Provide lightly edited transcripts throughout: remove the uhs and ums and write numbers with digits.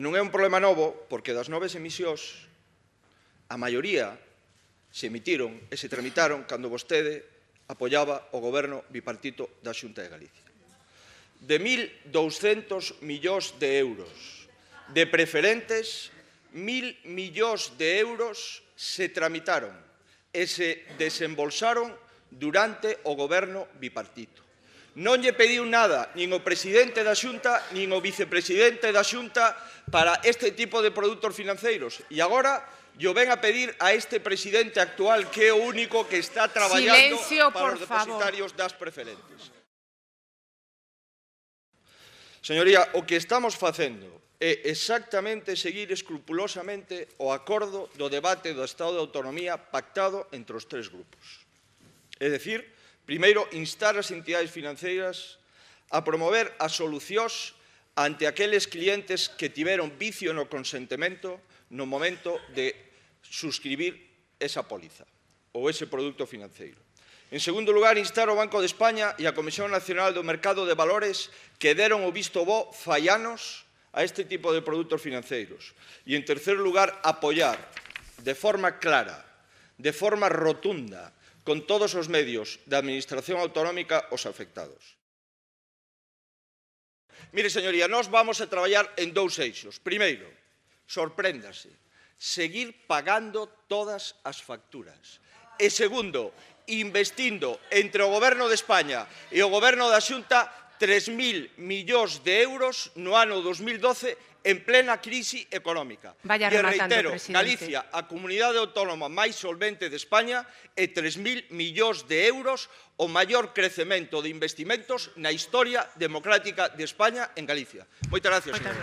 non é un problema novo, porque das 9 emisións, a maioría se emitiron e se tramitaron cando vostede apoiaba o goberno bipartito da Xunta de Galicia. De 1.200 millóns de euros de preferentes, 1.000 millóns de euros se tramitaron e se desembolsaron durante o goberno bipartito. Non lle pediu nada nin o presidente da Xunta nin o vicepresidente da Xunta para este tipo de produtos financeiros. E agora lle ven a pedir a este presidente actual, que é o único que está traballando para os depositarios das preferentes. Señoría, o que estamos facendo é exactamente seguir escrupulosamente o acordo do debate do Estado de Autonomía pactado entre os tres grupos. É dicir, primeiro, instar as entidades financeiras a promover as solucións ante aqueles clientes que tiveron vicio no consentimento no momento de suscribir esa póliza ou ese produto financeiro. En segundo lugar, instar ao Banco de España e a Comisión Nacional do Mercado de Valores que deron o visto bo fai anos a este tipo de produtos financeiros. E, en terceiro lugar, apoiar de forma clara, de forma rotunda, con todos os medios da Administración Autonómica os afectados. Mire, señoría, nós vamos a traballar en dous eixos. Primeiro, sorpréndase, seguir pagando todas as facturas. E segundo, investindo entre o Goberno de España e o Goberno da Xunta 3.000 millóns de euros no ano 2012 en plena crise económica. Vaya rematando, presidente. Galicia, a comunidade autónoma máis solvente de España, e 3.000 millóns de euros, o maior crecemento de investimentos na historia democrática de España en Galicia. Moitas gracias, señor.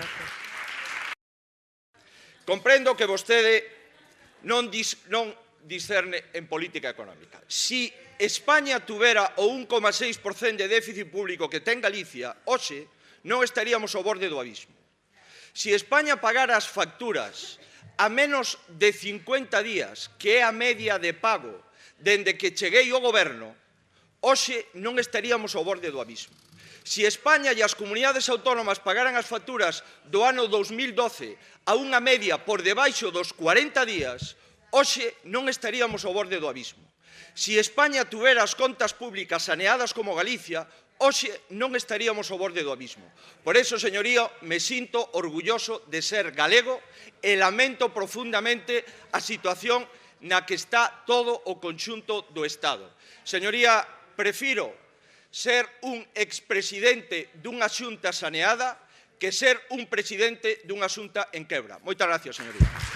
Comprendo que vostede non discerne en política económica. Si España tuvera o 1,6% de déficit público que ten Galicia, hoxe non estaríamos ao borde do abismo. Si España pagara as facturas a menos de 50 días, que é a media de pago dende que cheguei ao goberno, hoxe non estaríamos ao borde do abismo. Si España e as comunidades autónomas pagaran as facturas do ano 2012 a unha media por debaixo dos 40 días, hoxe non estaríamos ao borde do abismo. Si España tuvera as contas públicas saneadas como Galicia, hoxe non estaríamos ao borde do abismo. Por eso, señoría, me sinto orgulloso de ser galego e lamento profundamente a situación na que está todo o conxunto do Estado. Señoría, prefiro ser un expresidente dunha xunta saneada que ser un presidente dunha xunta en quebra. Moitas gracias, señoría.